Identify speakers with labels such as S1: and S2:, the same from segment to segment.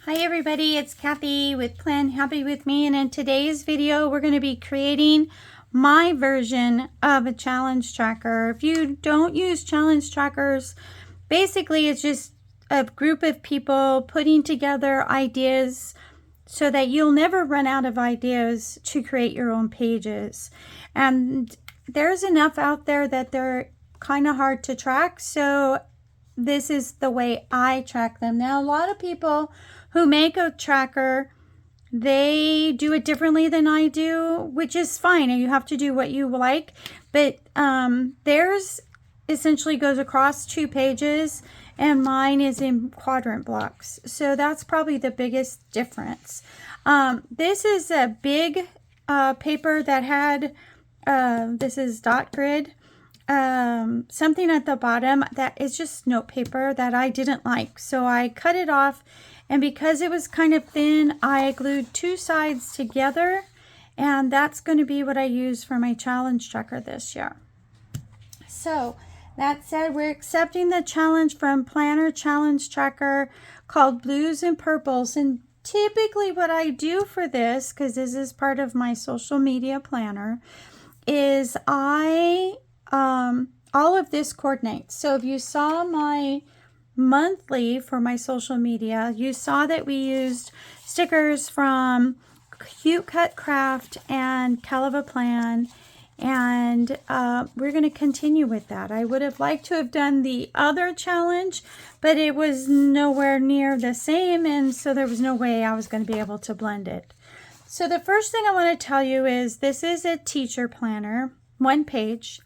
S1: Hi everybody, it's Kathy with Plan Happy With Me, and in today's video we're going to be creating my version of a challenge tracker. If you don't use challenge trackers, basically it's just a group of people putting together ideas so that you'll never run out of ideas to create your own pages. And there's enough out there that they're kind of hard to track, so this is the way I track them. Now, a lot of people who make a tracker, they do it differently than I do, which is fine. You have to do what you like, but theirs essentially goes across 2 pages and mine is in quadrant blocks. So that's probably the biggest difference. This is a big paper that had, this is dot grid. Something at the bottom that is just note paper that I didn't like, so I cut it off, and because it was kind of thin, I glued 2 sides together, and that's going to be what I use for my challenge tracker this year. So that said, we're accepting the challenge from Planner Challenge Tracker called Blues and Purples, and typically what I do for this, because this is part of my social media planner, is all of this coordinates. So if you saw my monthly for my social media, you saw that we used stickers from Cute Cut Craft and Kell of a Plan, and we're going to continue with that. I would have liked to have done the other challenge, but it was nowhere near the same, and so there was no way I was going to be able to blend it. So the first thing I want to tell you is this is a teacher planner, 1 page.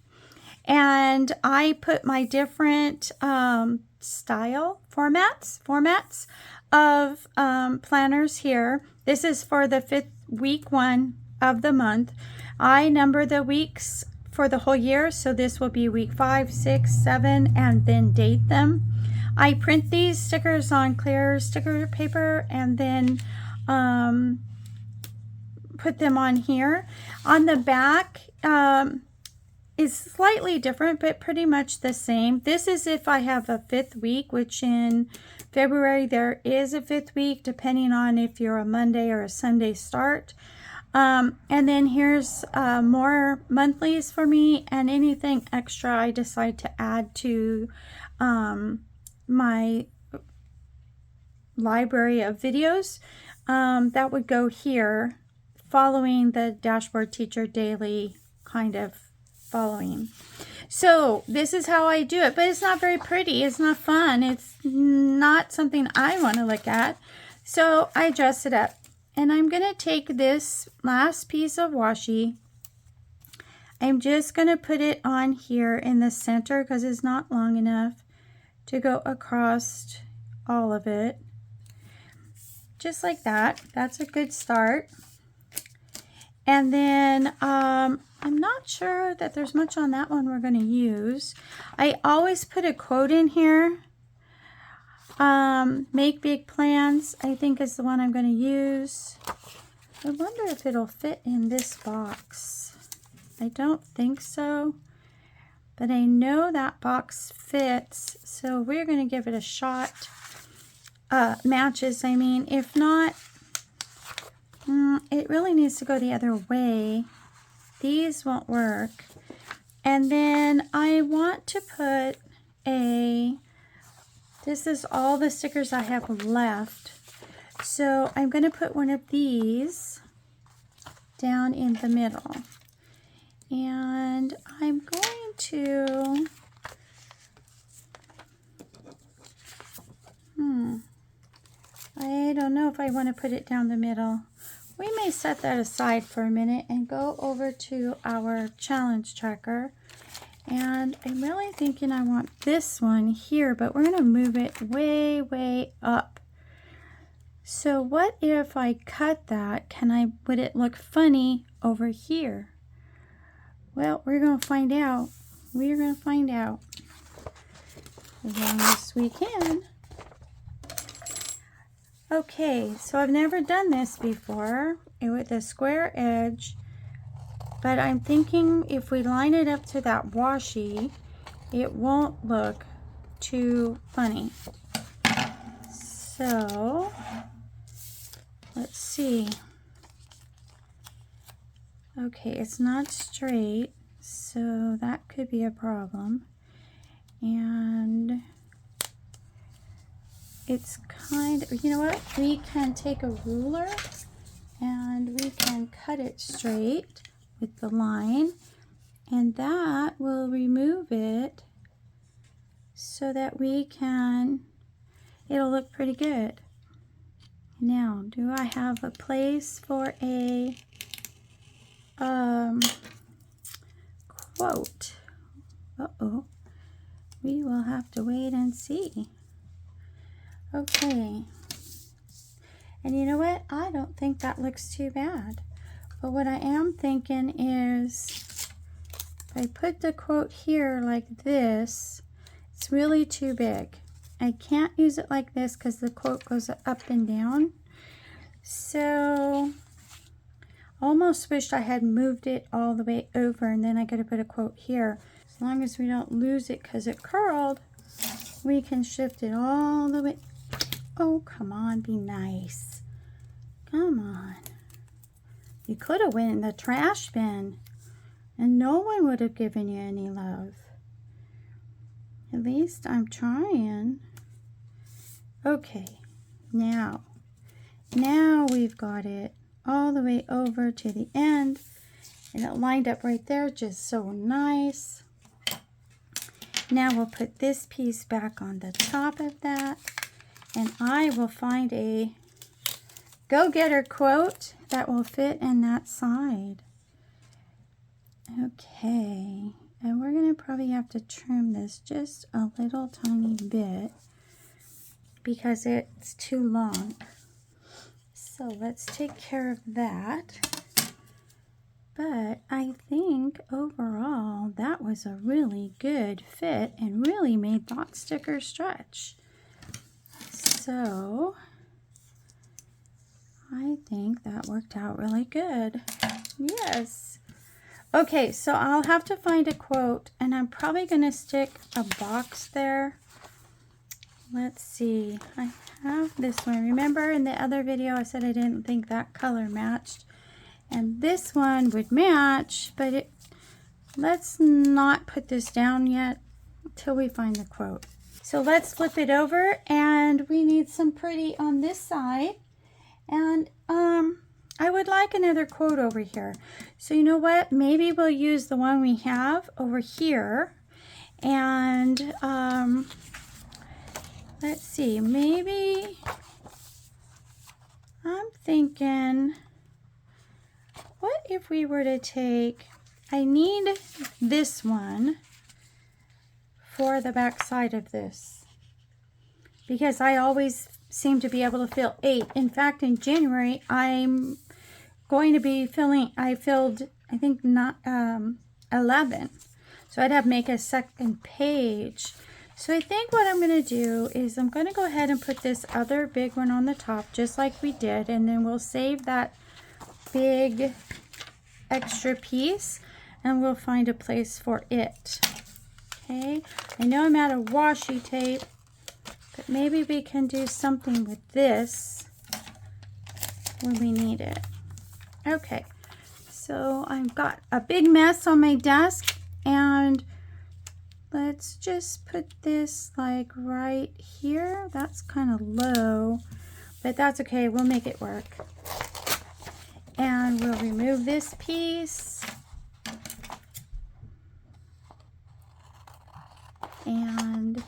S1: And I put my different style formats of planners here. This is for the 5th week 1 of the month. I number the weeks for the whole year, so this will be week 5, 6, 7, and then date them. I print these stickers on clear sticker paper and then put them on here. On the back, is slightly different, but pretty much the same. This is if I have a 5th week, which in February there is a 5th week, depending on if you're a Monday or a Sunday start. And then here's more monthlies for me, and anything extra I decide to add to my library of videos, that would go here, following the Dashboard Teacher Daily kind of following. So this is how I do it, but it's not very pretty. It's not fun. It's not something I want to look at. So I dress it up, and I'm going to take this last piece of washi. I'm just going to put it on here in the center because it's not long enough to go across all of it. Just like that. That's a good start. And then I'm not sure that there's much on that one we're going to use. I always put a quote in here. Make big plans, I think, is the one I'm going to use. I wonder if it'll fit in this box. I don't think so, but I know that box fits, so we're going to give it a shot. Matches, I mean. If not, it really needs to go the other way. These won't work. And then I want to put this is all the stickers I have left. So I'm going to put one of these down in the middle. And I'm going to, I don't know if I want to put it down the middle. We may set that aside for a minute and go over to our challenge tracker. And I'm really thinking I want this one here, but we're going to move it way, way up. So what if I cut that? Would it look funny over here? Well, we're going to find out. We're going to find out. As long as we can. Okay, so I've never done this before with a square edge, but I'm thinking if we line it up to that washi, it won't look too funny. So Let's see. Okay, it's not straight, so that could be a problem. And it's kind of, you know what? We can take a ruler and we can cut it straight with the line, and that will remove it so that we can, it'll look pretty good. Now, do I have a place for a quote? Uh-oh. We will have to wait and see. Okay. And you know what? I don't think that looks too bad. But what I am thinking is, if I put the quote here like this, it's really too big. I can't use it like this because the quote goes up and down. So, almost wished I had moved it all the way over, and then I could have put a quote here. As long as we don't lose it because it curled, we can shift it all the way. Oh, come on, be nice. Come on. You could have went in the trash bin and no one would have given you any love. At least I'm trying. Okay, now we've got it all the way over to the end, and it lined up right there, just so nice. Now we'll put this piece back on the top of that, and I will find a go-getter quote that will fit in that side. Okay, and we're gonna probably have to trim this just a little tiny bit because it's too long. So let's take care of that. But I think overall that was a really good fit and really made Thought Sticker stretch. So I think that worked out really good. Yes. Okay, so I'll have to find a quote, and I'm probably going to stick a box there. Let's see. I have this one. Remember in the other video I said I didn't think that color matched, and this one would match, but let's not put this down yet until we find the quote. So let's flip it over, and we need some pretty on this side, and I would like another quote over here. So you know what? Maybe we'll use the one we have over here, and let's see, maybe I'm thinking, what if we were to take, I need this one for the back side of this, because I always seem to be able to fill 8. In fact, in January, I'm going to be filling, I filled, I think, not 11. So I'd have to make a second page. So I think what I'm going to do is I'm going to go ahead and put this other big one on the top, just like we did, and then we'll save that big extra piece, and we'll find a place for it. Okay, I know I'm out of washi tape, but maybe we can do something with this when we need it. Okay, so I've got a big mess on my desk, and let's just put this like right here. That's kind of low, but that's okay. We'll make it work. And we'll remove this piece. And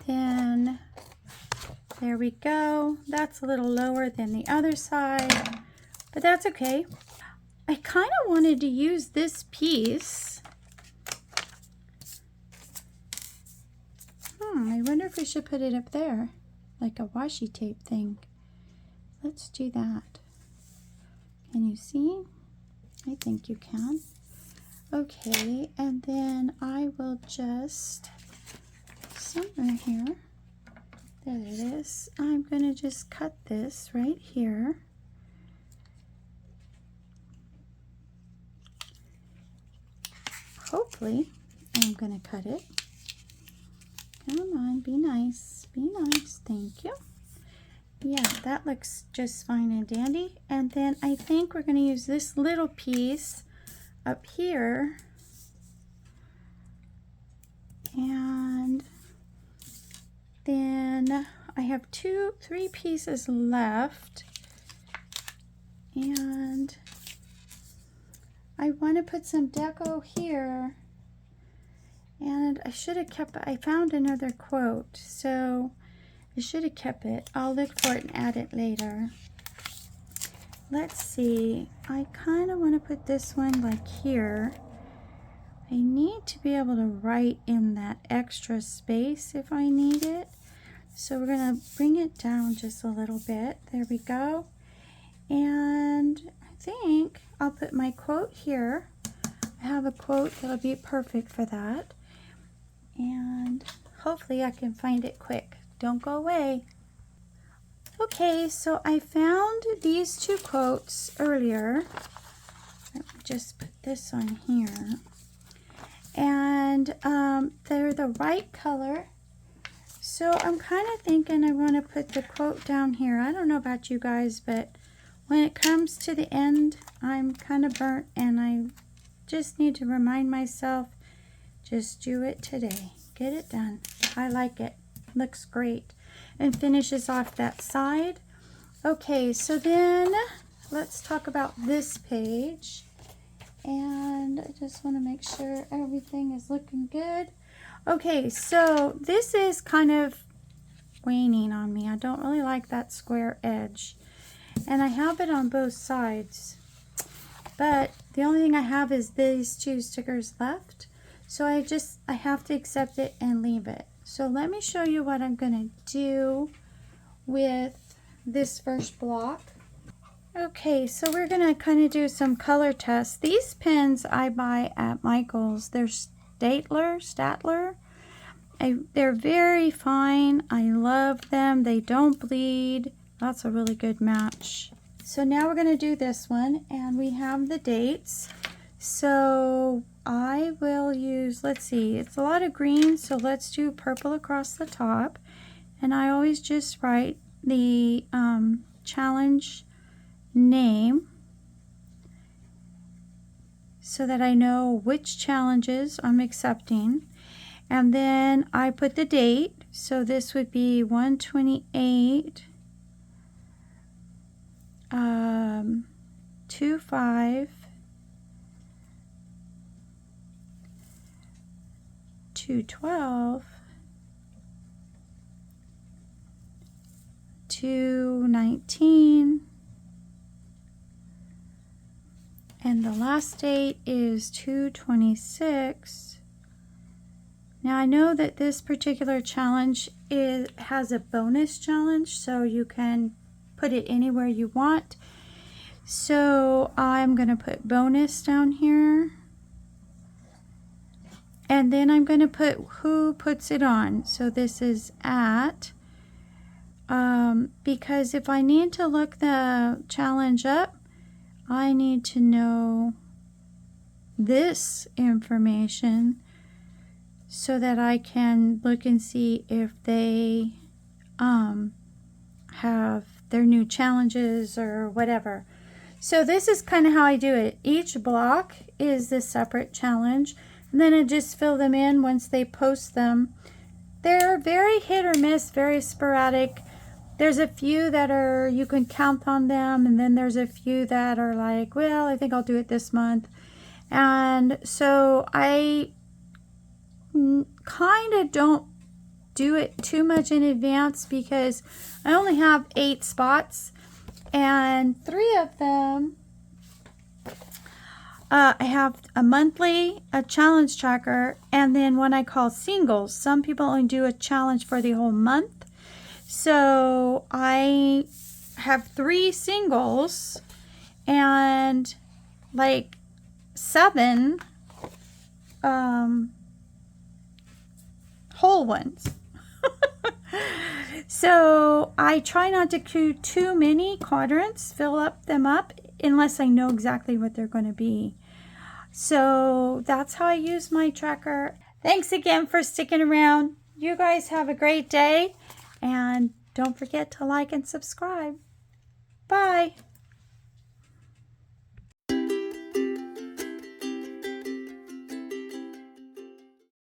S1: then there we go. That's a little lower than the other side, but that's okay. I kind of wanted to use this piece. I wonder if we should put it up there, like a washi tape thing. Let's do that. Can you see? I think you can. Okay, and then I will just, somewhere here, there it is. I'm going to just cut this right here. Hopefully, I'm going to cut it. Come on, be nice. Be nice. Thank you. Yeah, that looks just fine and dandy. And then I think we're going to use this little piece up here. And then I have 3 pieces left. And I want to put some deco here. And I should have kept, I found another quote, so I should have kept it. I'll look for it and add it later. Let's see, I kind of want to put this one like here. I need to be able to write in that extra space if I need it. So we're going to bring it down just a little bit. There we go. And I think I'll put my quote here. I have a quote that'll be perfect for that. And hopefully I can find it quick. Don't go away. Okay, so I found these 2 quotes earlier. Let me just put this on here. And they're the right color. So I'm kind of thinking I want to put the quote down here. I don't know about you guys, but when it comes to the end, I'm kind of burnt and I just need to remind myself, just do it today. Get it done. I like it. Looks great. And finishes off that side. Okay, so then let's talk about this page. And I just want to make sure everything is looking good. Okay, so this is kind of waning on me. I don't really like that square edge. And I have it on both sides. But the only thing I have is these 2 stickers left. So I have to accept it and leave it. So let me show you what I'm going to do with this first block. Okay, so we're going to kind of do some color tests. These pens I buy at Michael's. They're Statler. They're very fine. I love them. They don't bleed. That's a really good match. So now we're going to do this one, and we have the dates. So I will use, let's see, it's a lot of green, so let's do purple across the top. And I always just write the challenge name so that I know which challenges I'm accepting. And then I put the date, so this would be 1/28 2/5 2/12 2/19, and the last date is 2/26. Now I know that this particular challenge has a bonus challenge, so you can put it anywhere you want. So I'm going to put bonus down here. And then I'm going to put who puts it on. So this is at, because if I need to look the challenge up, I need to know this information so that I can look and see if they have their new challenges or whatever. So this is kind of how I do it. Each block is a separate challenge, and then I just fill them in once they post them. They're very hit or miss, very sporadic. There's a few that are, you can count on them, and then there's a few that are like, well, I think I'll do it this month. And so I kind of don't do it too much in advance because I only have 8 spots, and 3 of them I have a monthly, a challenge tracker, and then one I call singles. Some people only do a challenge for the whole month. So I have 3 singles and like 7 whole ones. So I try not to do too many quadrants, fill them up, unless I know exactly what they're going to be. So that's how I use my tracker. Thanks again for sticking around. You guys have a great day, and Don't forget to like and subscribe. Bye.